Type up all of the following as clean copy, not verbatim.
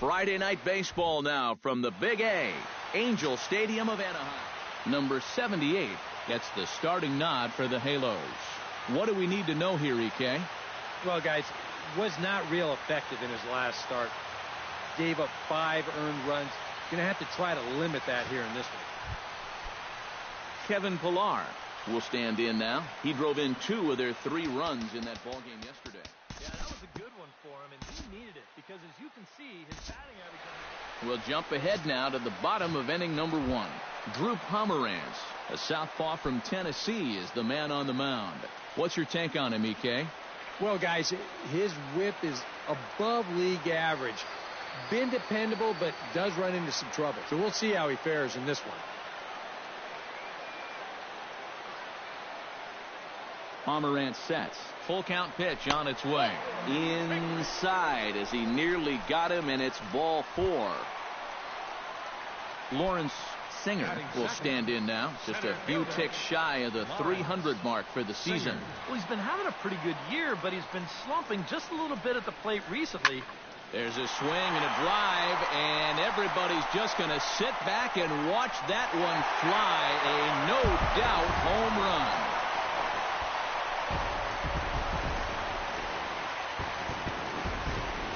Friday night baseball now from the Big A, Angel Stadium of Anaheim. Number 78 gets the starting nod for the Halos. What do we need to know here, EK? Well, guys, was not real effective in his last start. Gave up 5 earned runs. Going to have to try to limit that here in this one. Kevin Pillar will stand in now. He drove in 2 of their 3 runs in that ballgame yesterday. Yeah, that was a good one for him, and he needed it because, as you can see, his batting average... We'll jump ahead now to the bottom of inning number 1. Drew Pomeranz, a southpaw from Tennessee, is the man on the mound. What's your take on him, EK? Well, guys, his whip is above league average. Been dependable, but does run into some trouble. So we'll see how he fares in this one. Pomeranz sets. Full count pitch on its way. Inside as he nearly got him, and it's ball 4. Lawrence Singer will stand in now. Just a few ticks shy of the 300 mark for the season. Well, he's been having a pretty good year, but he's been slumping just a little bit at the plate recently. There's a swing and a drive, and everybody's just going to sit back and watch that one fly. A no-doubt home run.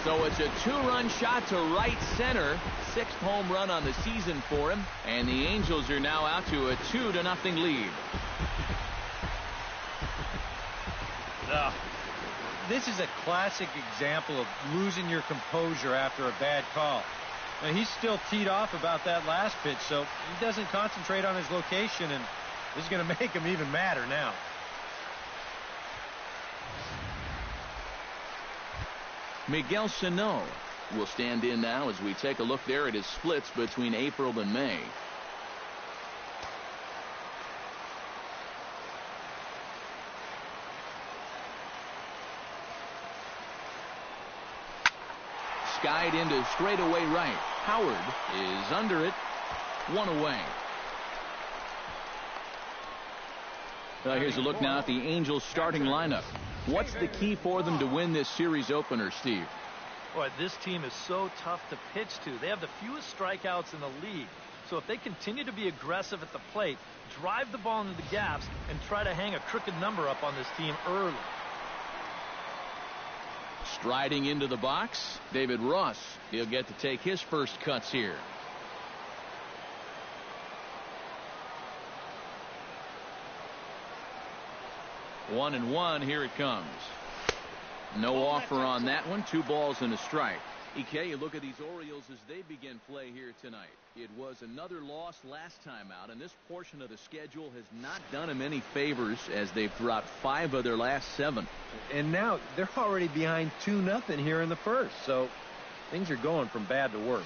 So it's a 2-run shot to right center. 6th home run on the season for him. And the Angels are now out to a 2-0 lead. This is a classic example of losing your composure after a bad call. Now, he's still teed off about that last pitch, so he doesn't concentrate on his location, and this is going to make him even madder now. Miguel Sano will stand in now as we take a look there at his splits between April and May. Skied into straightaway right. Howard is under it. 1 away. Here's a look now at the Angels starting lineup. What's the key for them to win this series opener, Steve? Boy, this team is so tough to pitch to. They have the fewest strikeouts in the league. So if they continue to be aggressive at the plate, drive the ball into the gaps, and try to hang a crooked number up on this team early. Striding into the box, David Ross. He'll get to take his first cuts here. One and one, here it comes. No offer on that one. 2 balls and a strike. EK, you look at these Orioles as they begin play here tonight. It was another loss last time out, and this portion of the schedule has not done them any favors as they've dropped 5 of their last 7. And now they're already behind 2-0 here in the first, so things are going from bad to worse.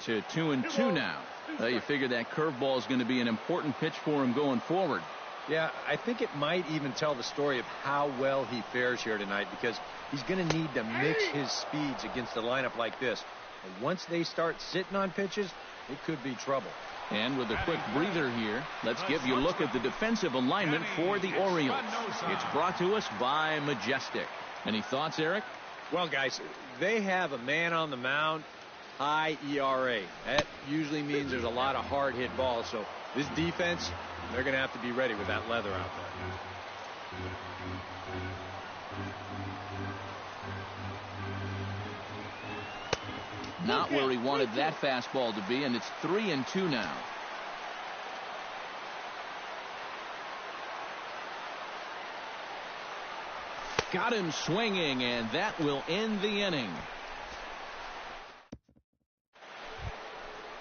To 2-2 now. You figure that curveball is going to be an important pitch for him going forward. Yeah, I think it might even tell the story of how well he fares here tonight, because he's going to need to mix his speeds against a lineup like this. And once they start sitting on pitches, it could be trouble. And with a quick breather here, let's give you a look at the defensive alignment for the Orioles. It's brought to us by Majestic. Any thoughts, Eric? Well, guys, they have a man on the mound, high ERA. That usually means there's a lot of hard-hit balls. So this defense, they're going to have to be ready with that leather out there. Not where he wanted that fastball to be, and it's 3-2 now. Got him swinging, and that will end the inning.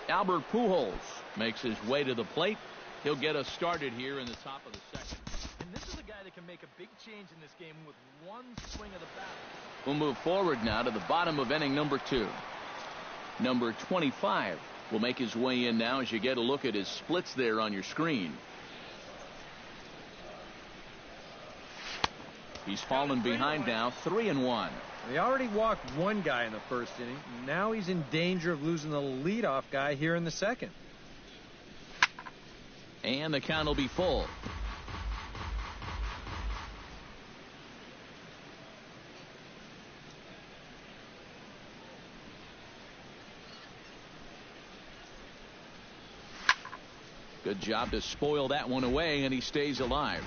Albert Pujols makes his way to the plate. He'll get us started here in the top of the second. And this is a guy that can make a big change in this game with one swing of the bat. We'll move forward now to the bottom of inning number 2. Number 25 will make his way in now as you get a look at his splits there on your screen. He's fallen behind now, 3-1. They already walked one guy in the first inning. Now he's in danger of losing the leadoff guy here in the second. And the count will be full. Good job to spoil that one away, and he stays alive.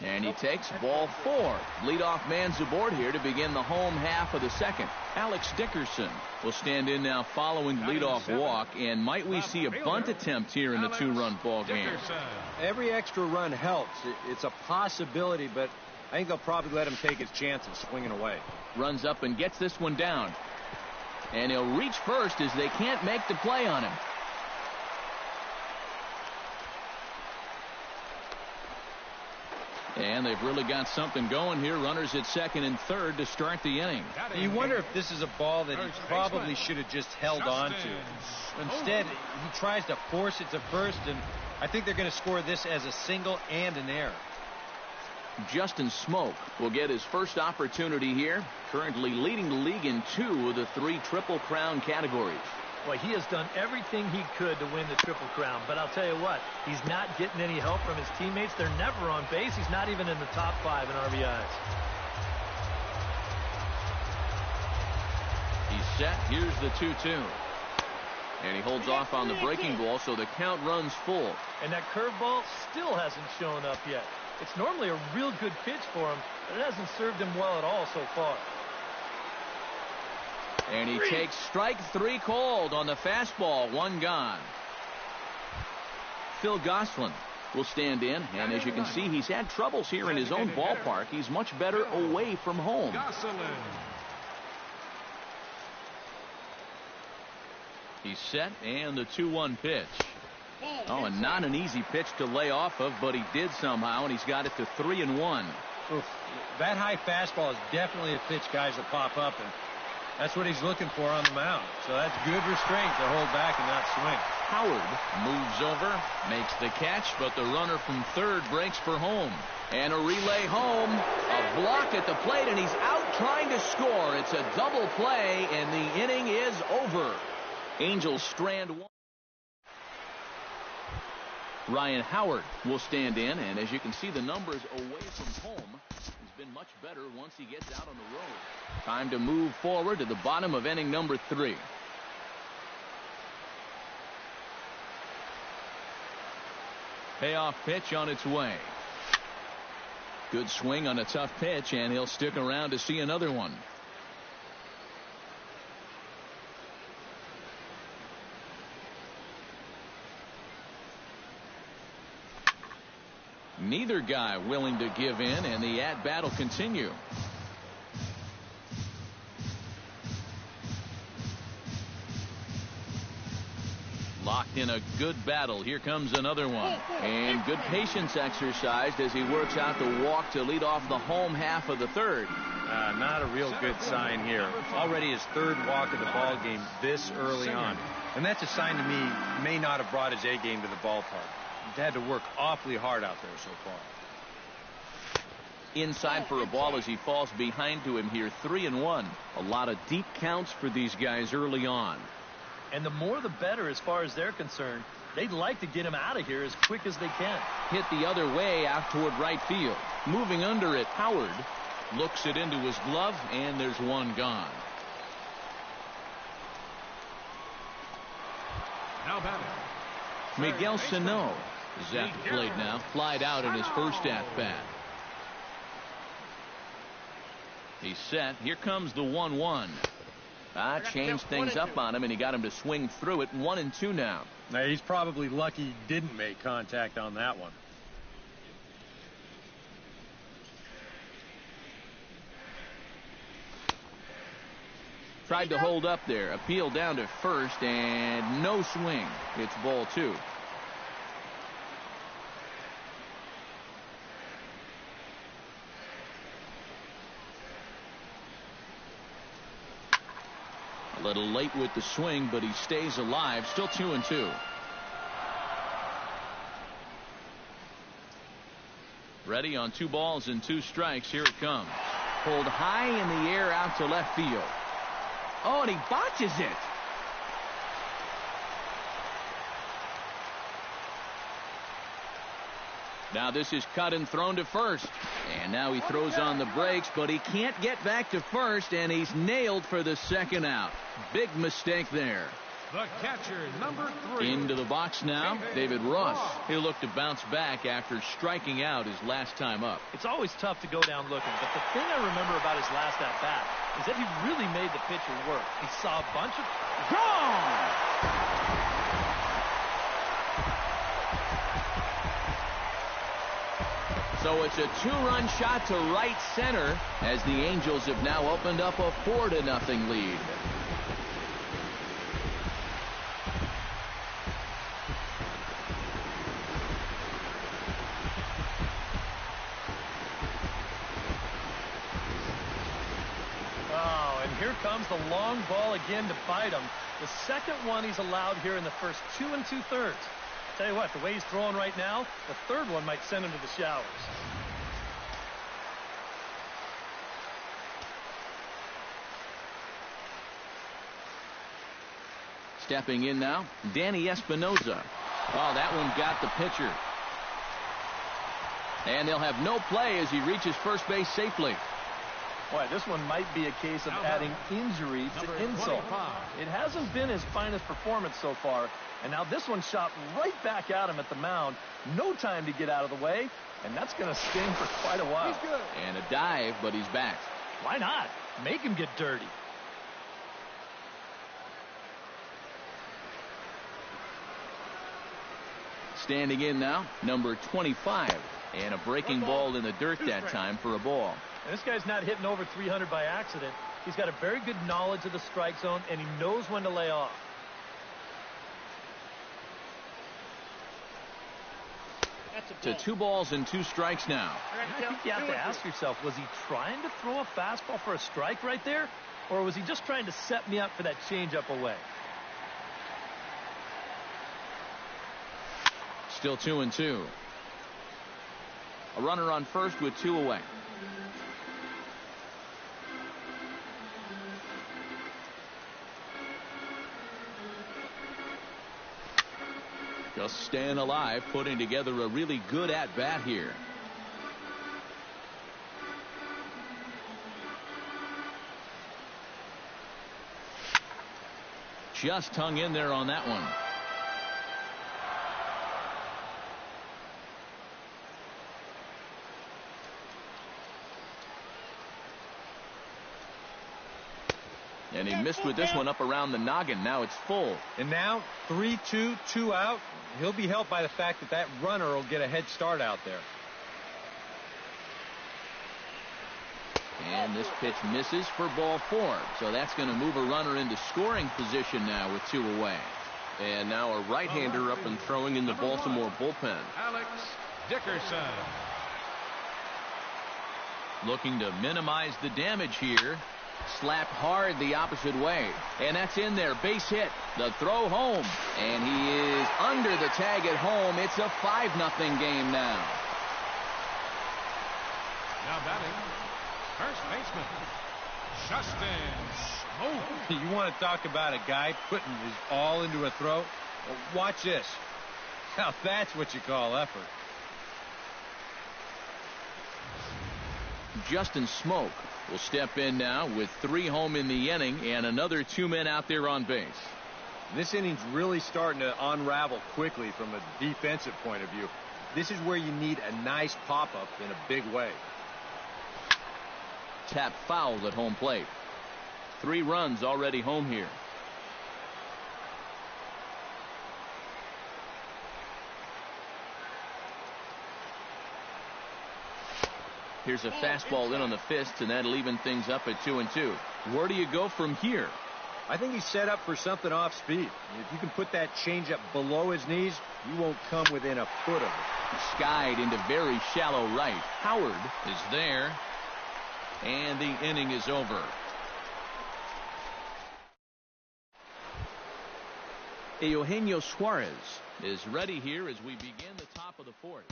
And he takes ball 4. Leadoff man's aboard here to begin the home half of the second. Alex Dickerson will stand in now following the leadoff walk. And might we see a bunt attempt here in the 2-run ball game? Every extra run helps. It's a possibility, but I think they'll probably let him take his chances swinging away. Runs up and gets this one down. And he'll reach first as they can't make the play on him. And they've really got something going here. Runners at second and third to start the inning. You wonder if this is a ball that he probably should have just held on to. Instead, he tries to force it to first, and I think they're going to score this as a single and an error. Justin Smoak will get his first opportunity here. Currently leading the league in 2 of the 3 Triple Crown categories. Well, he has done everything he could to win the Triple Crown, but I'll tell you what, he's not getting any help from his teammates. They're never on base. He's not even in the top 5 in RBIs. He's set. Here's the 2-2. And he holds off on the breaking ball, so the count runs full. And that curveball still hasn't shown up yet. It's normally a real good pitch for him, but it hasn't served him well at all so far. And he takes strike 3 called on the fastball. 1 gone. Phil Gosselin will stand in, and as you can see, he's had troubles here in his own ballpark. He's much better away from home. He's set, and the 2-1 pitch. Oh, and not an easy pitch to lay off of, but he did somehow, and he's got it to 3-1. Oof. That high fastball is definitely a pitch guys will pop up, and that's what he's looking for on the mound. So that's good restraint to hold back and not swing. Howard moves over, makes the catch, but the runner from third breaks for home. And a relay home, a block at the plate, and he's out trying to score. It's a double play, and the inning is over. Angels strand 1. Ryan Howard will stand in, and as you can see, the numbers away from home has been much better once he gets out on the road. Time to move forward to the bottom of inning number 3. Payoff pitch on its way. Good swing on a tough pitch, and he'll stick around to see another one. Neither guy willing to give in, and the at-bat will continue. Locked in a good battle. Here comes another one. And good patience exercised as he works out the walk to lead off the home half of the third. Not a real good sign here. Already his 3rd walk of the ball game this early on. And that's a sign to me he may not have brought his A game to the ballpark. He's had to work awfully hard out there so far. Inside for a ball as he falls behind to him here. 3-1. A lot of deep counts for these guys early on. And the more the better as far as they're concerned. They'd like to get him out of here as quick as they can. Hit the other way out toward right field. Moving under it, Howard looks it into his glove, and there's one gone. Now batting, Miguel Sano is at the plate now. Flied out in his first at-bat. He's set. Here comes the 1-1. Changed things up on him, and he got him to swing through it. 1-2 now. Now, he's probably lucky he didn't make contact on that one. Tried to hold up there. Appeal down to first, and no swing. It's ball 2. A little late with the swing, but he stays alive. Still 2-2. Ready on 2 balls and 2 strikes. Here it comes. Pulled high in the air out to left field. Oh, and he botches it. Now this is cut and thrown to first. And now he throws on the brakes, but he can't get back to first, and he's nailed for the second out. Big mistake there. The catcher, number 3. Into the box now, David Ross. He'll look to bounce back after striking out his last time up. It's always tough to go down looking, but the thing I remember about his last at-bat is that he really made the pitcher work. He saw a bunch of... Gone! So it's a 2-run shot to right center as the Angels have now opened up a 4-0 lead. Oh, and here comes the long ball again to bite him. The second one he's allowed here in the first 2 2/3. Tell you what, the way he's throwing right now, the third one might send him to the showers. Stepping in now, Danny Espinosa. Oh, that one got the pitcher. And they'll have no play as he reaches first base safely. Boy, this one might be a case of adding injury to insult. It hasn't been his finest performance so far, and now this one shot right back at him at the mound. No time to get out of the way, and that's going to sting for quite a while. And a dive, but he's back. Why not? Make him get dirty. Standing in now, number 25. And a breaking ball in the dirt that time for a ball. And this guy's not hitting over 300 by accident. He's got a very good knowledge of the strike zone, and he knows when to lay off. To 2 balls and 2 strikes now. I think you have to ask yourself, was he trying to throw a fastball for a strike right there? Or was he just trying to set me up for that changeup away? Still 2-2. A runner on first with 2 away. Just staying alive, putting together a really good at-bat here. Just hung in there on that one. And he missed with this one up around the noggin. Now it's full. And now 3-2, 2 out. He'll be helped by the fact that that runner will get a head start out there. And this pitch misses for ball 4. So that's going to move a runner into scoring position now with 2 away. And now a right-hander up and throwing in the Baltimore bullpen. Alex Dickerson. Looking to minimize the damage here. Slapped hard the opposite way. And that's in there. Base hit. The throw home. And he is under the tag at home. It's a 5-0 game now. Now batting, first baseman, Justin Smoak. You want to talk about a guy putting his all into a throw? Well, watch this. Now that's what you call effort. Justin Smoak will step in now with 3 home in the inning and another 2 men out there on base. This inning's really starting to unravel quickly from a defensive point of view. This is where you need a nice pop-up in a big way. Tap fouled at home plate. 3 runs already home here. Here's a fastball in on the fist, and that'll even things up at 2-2. Where do you go from here? I think he's set up for something off speed. If you can put that changeup below his knees, you won't come within a foot of it. Skied into very shallow right. Howard is there, and the inning is over. Eugenio Suarez is ready here as we begin the top of the 4th.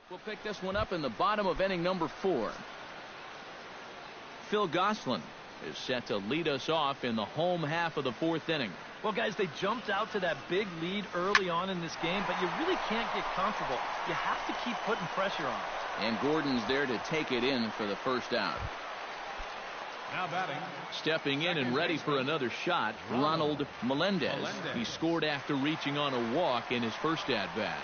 We'll pick this one up in the bottom of inning number 4. Phil Gosselin is set to lead us off in the home half of the fourth inning. Well, guys, they jumped out to that big lead early on in this game, but you really can't get comfortable. You have to keep putting pressure on. And Gordon's there to take it in for the first out. Now batting. Stepping in and ready for another shot, Ronald Melendez. He scored after reaching on a walk in his first at-bat.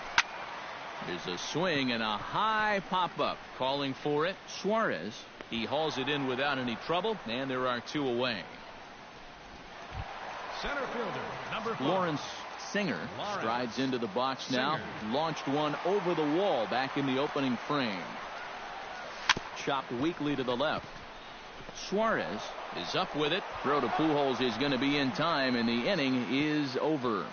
There's a swing and a high pop-up. Calling for it, Suarez. He hauls it in without any trouble, and there are two away. Center fielder, number 4. Lawrence Singer strides into the box now. Launched one over the wall back in the opening frame. Chopped weakly to the left. Suarez is up with it. Throw to Pujols is going to be in time, and the inning is over.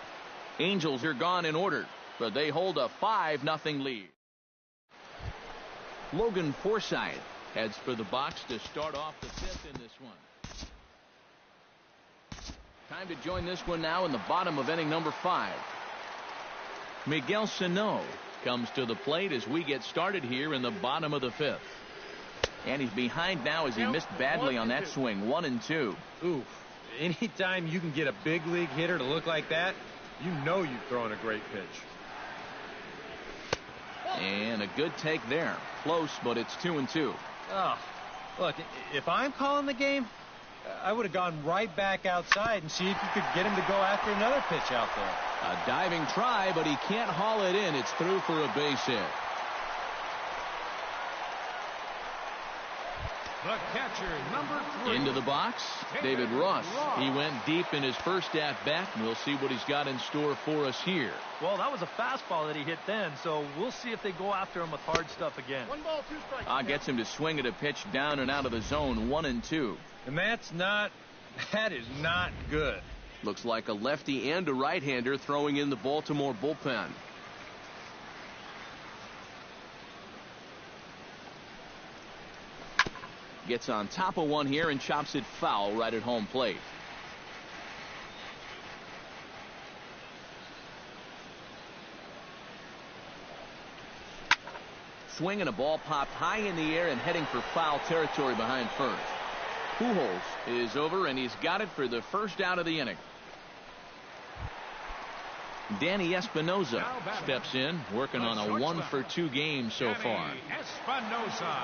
Angels are gone in order, but they hold a 5-0 lead. Logan Forsythe heads for the box to start off the fifth in this one. Time to join this one now in the bottom of inning number 5. Miguel Sano comes to the plate as we get started here in the bottom of the fifth. And he's behind now as he missed badly on that swing. 1-2. Ooh, anytime you can get a big league hitter to look like that, you know you've thrown a great pitch. And a good take there. Close, but it's 2-2. Oh, look, if I'm calling the game, I would have gone right back outside and see if you could get him to go after another pitch out there. A diving try, but he can't haul it in. It's through for a base hit. The catcher, number 3. Into the box, David Ross. He went deep in his first at-bat, and we'll see what he's got in store for us here. Well, that was a fastball that he hit then, so we'll see if they go after him with hard stuff again. 1 ball, 2 strikes. Gets him to swing at a pitch down and out of the zone. 1-2. And that is not good. Looks like a lefty and a right-hander throwing in the Baltimore bullpen. Gets on top of one here and chops it foul right at home plate. Swing and a ball popped high in the air and heading for foul territory behind first. Pujols is over, and he's got it for the first out of the inning. Danny Espinosa steps in, working on a 1-for-2 game so far. Espinosa.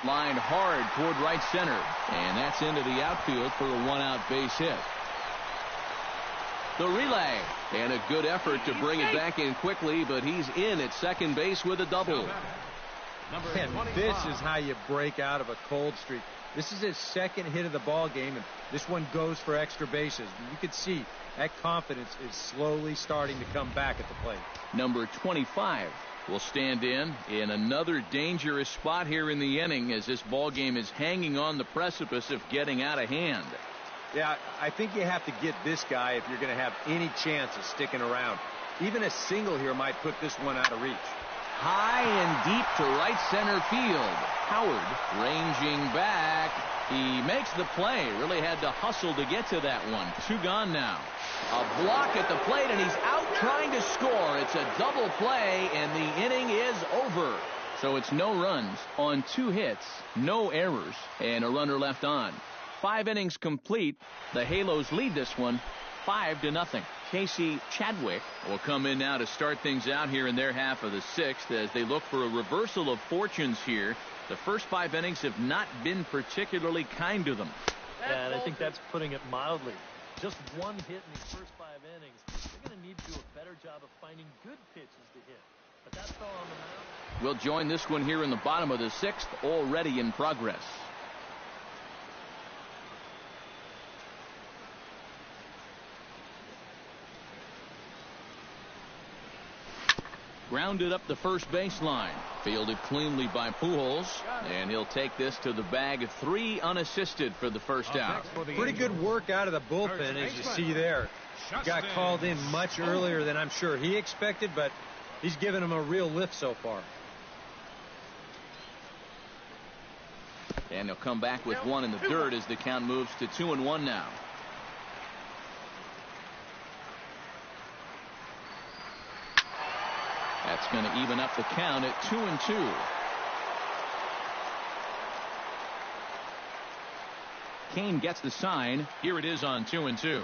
Lined hard toward right center, and that's into the outfield for a 1-out base hit. The relay, and a good effort to bring it back in quickly, but he's in at second base with a double. And this is how you break out of a cold streak. This is his second hit of the ball game, and this one goes for extra bases. You can see that confidence is slowly starting to come back at the plate. Number 25 will stand in another dangerous spot here in the inning as this ball game is hanging on the precipice of getting out of hand. Yeah, I think you have to get this guy if you're going to have any chance of sticking around. Even a single here might put this one out of reach. High and deep to right center field. Howard ranging back. He makes the play. Really had to hustle to get to that one. 2 gone now. A block at the plate, and he's out trying to score. It's a double play, and the inning is over. So it's no runs on 2 hits, no errors, and a runner left on. 5 innings complete. The Halos lead this one 5-0. Casey Chadwick will come in now to start things out here in their half of the 6th as they look for a reversal of fortunes here. The first 5 innings have not been particularly kind to them. Yeah, and I think that's putting it mildly. Just 1 hit in these first 5 innings. They're going to need to do a better job of finding good pitches to hit. But that's all on the mound. We'll join this one here in the bottom of the 6th, already in progress. Grounded up the first baseline. Fielded cleanly by Pujols. And he'll take this to the bag. 3 unassisted for the first out. Pretty good work out of the bullpen, as you see there. Got called in much earlier than I'm sure he expected, but he's given him a real lift so far. And he'll come back with 1 in the dirt as the count moves to 2-1 now. That's going to even up the count at 2-2. Kane gets the sign. Here it is on 2-2.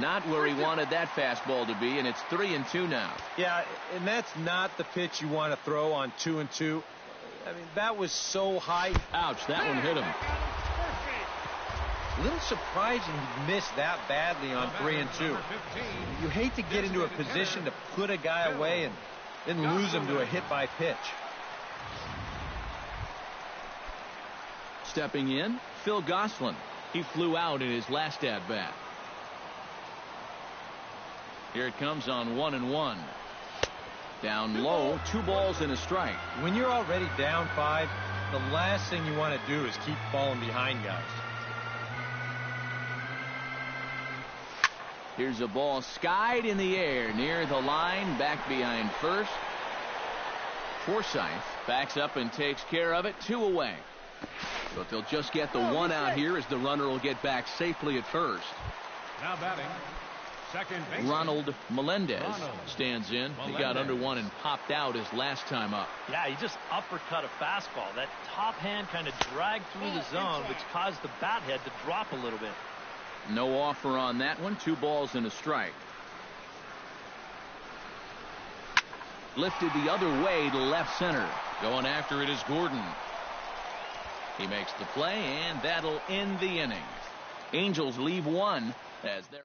Not where he wanted that fastball to be, and it's 3-2 now. Yeah, and that's not the pitch you want to throw on 2-2. I mean, that was so high. Ouch, that one hit him. A little surprising he missed that badly on 3-2. You hate to get into a position to put a guy away and then lose him to a hit by pitch. Stepping in, Phil Gosselin. He flew out in his last at-bat. Here it comes on 1-1. Down low, 2 balls and a strike. When you're already down 5, the last thing you want to do is keep falling behind guys. Here's a ball skied in the air near the line, back behind first. Forsythe backs up and takes care of it. 2 away. So if they'll just get the 1 out here, as the runner will get back safely at first. Now batting, second base. Ronald Melendez stands in. He got under 1 and popped out his last time up. Yeah, he just uppercut a fastball. That top hand kind of dragged through the zone, which caused the bat head to drop a little bit. No offer on that one. 2 balls and a strike. Lifted the other way to left center. Going after it is Gordon. He makes the play, and that'll end the inning. Angels leave 1 as they're.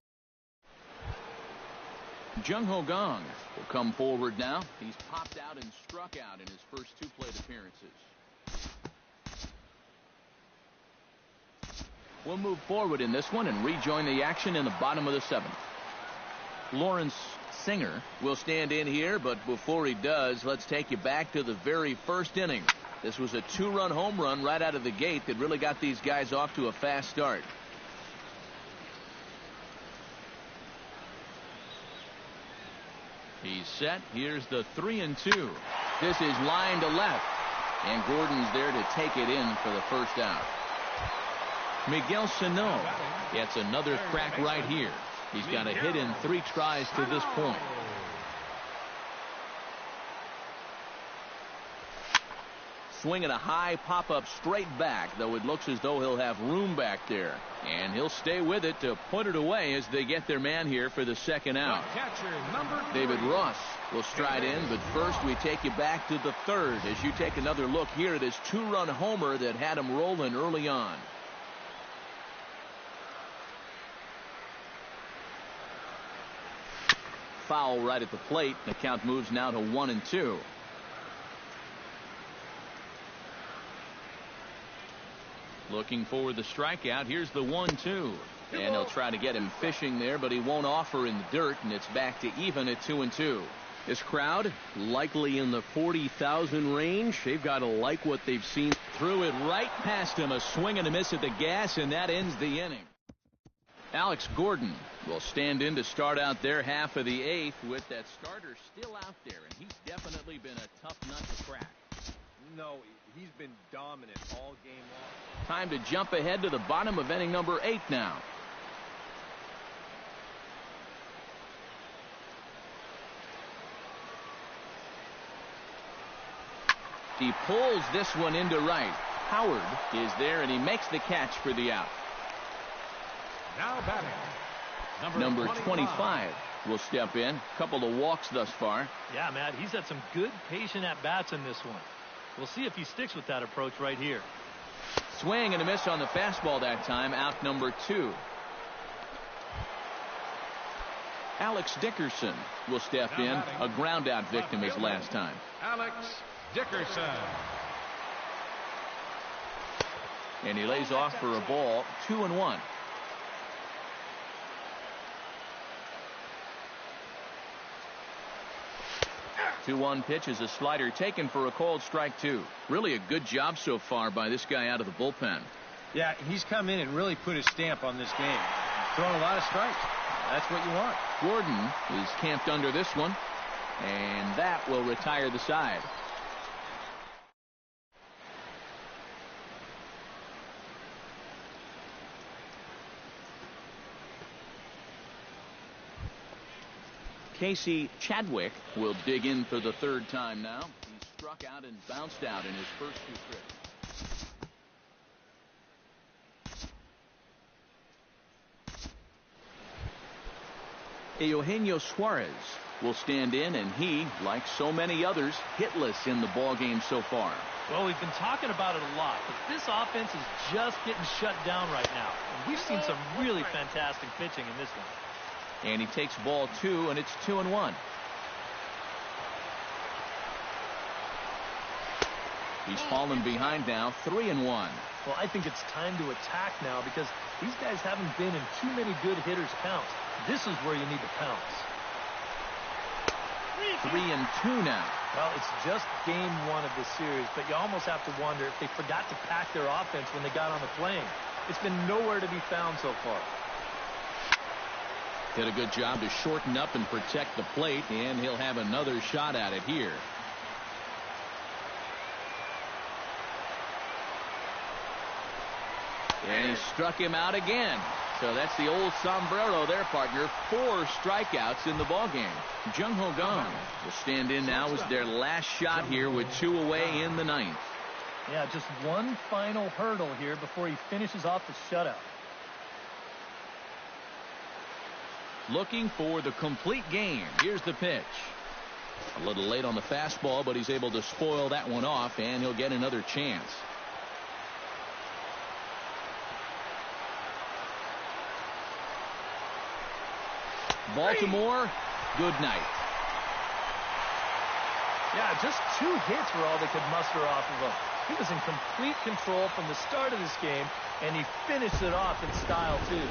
Jung Ho Gong will come forward now. He's popped out and struck out in his first 2 plate appearances. We'll move forward in this one and rejoin the action in the bottom of the 7th. Lawrence Singer will stand in here, but before he does, let's take you back to the very first inning. This was a 2-run home run right out of the gate that really got these guys off to a fast start. He's set. Here's the 3-2. This is line to left, and Gordon's there to take it in for the first out. Miguel Sano gets another crack right here. He's got a hit in 3 tries to this point. Swinging a high pop-up straight back, though it looks as though he'll have room back there. And he'll stay with it to put it away as they get their man here for the second out. David Ross will stride in, but first we take you back to the 3rd as you take another look here at his 2-run homer that had him rolling early on. Foul right at the plate. The count moves now to 1-2. Looking for the strikeout. Here's the 1-2. And they'll try to get him fishing there, but he won't offer in the dirt, and it's back to even at 2-2. This crowd, likely in the 40,000 range. They've got to like what they've seen. Threw it right past him. A swing and a miss at the gas, and that ends the inning. Alex Gordon will stand in to start out their half of the 8th with that starter still out there, and he's definitely been a tough nut to crack. No, he's been dominant all game long. Time to jump ahead to the bottom of inning number 8 now. He pulls this one into right. Howard is there, and he makes the catch for the out. Now batting, number 25 will step in. A couple of walks thus far. Yeah, Matt, he's had some good patient at-bats in this one. We'll see if he sticks with that approach right here. Swing and a miss on the fastball that time. Out number 2. Alex Dickerson will step in. A ground out victim his last time. Alex Dickerson. And he lays off for a ball. 2-1. 2-1 pitch is a slider taken for a called strike 2. Really a good job so far by this guy out of the bullpen. Yeah, he's come in and really put his stamp on this game. Throwing a lot of strikes. That's what you want. Gordon is camped under this one, and that will retire the side. Casey Chadwick will dig in for the 3rd time now. He struck out and bounced out in his first 2 trips. Eugenio Suarez will stand in, and he, like so many others, hitless in the ballgame so far. Well, we've been talking about it a lot, but this offense is just getting shut down right now. And we've seen some really fantastic pitching in this one. And he takes ball 2, and it's 2-1. He's fallen behind now, 3-1. Well, I think it's time to attack now because these guys haven't been in too many good hitters' counts. This is where you need to pounce. 3-2 now. Well, it's just game 1 of the series, but you almost have to wonder if they forgot to pack their offense when they got on the plane. It's been nowhere to be found so far. Did a good job to shorten up and protect the plate, and he'll have another shot at it here. And he struck him out again. So that's the old sombrero there, partner. 4 strikeouts in the ballgame. Jung Ho Kang will stand in now as their last shot here with 2 away in the 9th. Yeah, just one final hurdle here before he finishes off the shutout. Looking for the complete game. Here's the pitch. A little late on the fastball, but he's able to spoil that one off, and he'll get another chance. Baltimore, good night. Yeah, just 2 hits were all they could muster off of him. He was in complete control from the start of this game, and he finished it off in style, too.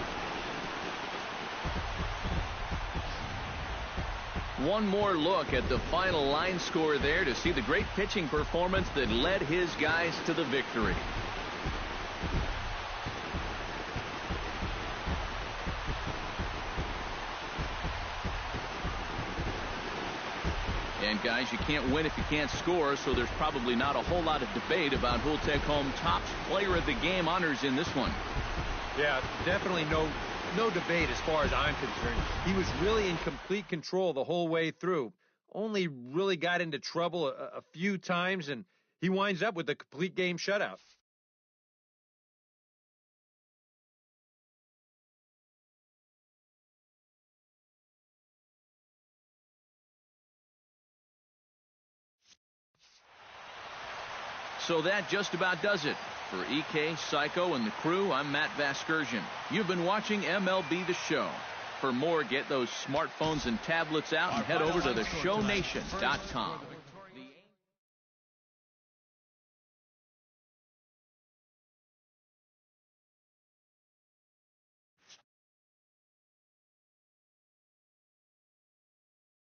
One more look at the final line score there to see the great pitching performance that led his guys to the victory. And guys, you can't win if you can't score, so there's probably not a whole lot of debate about who'll take home top player of the game honors in this one. Yeah, definitely no debate as far as I'm concerned. He was really in complete control the whole way through. Only really got into trouble a few times, and he winds up with a complete game shutout. So that just about does it. For EK, Psycho, and the crew, I'm Matt Vasgersian. You've been watching MLB The Show. For more, get those smartphones and tablets out and head over to theshownation.com.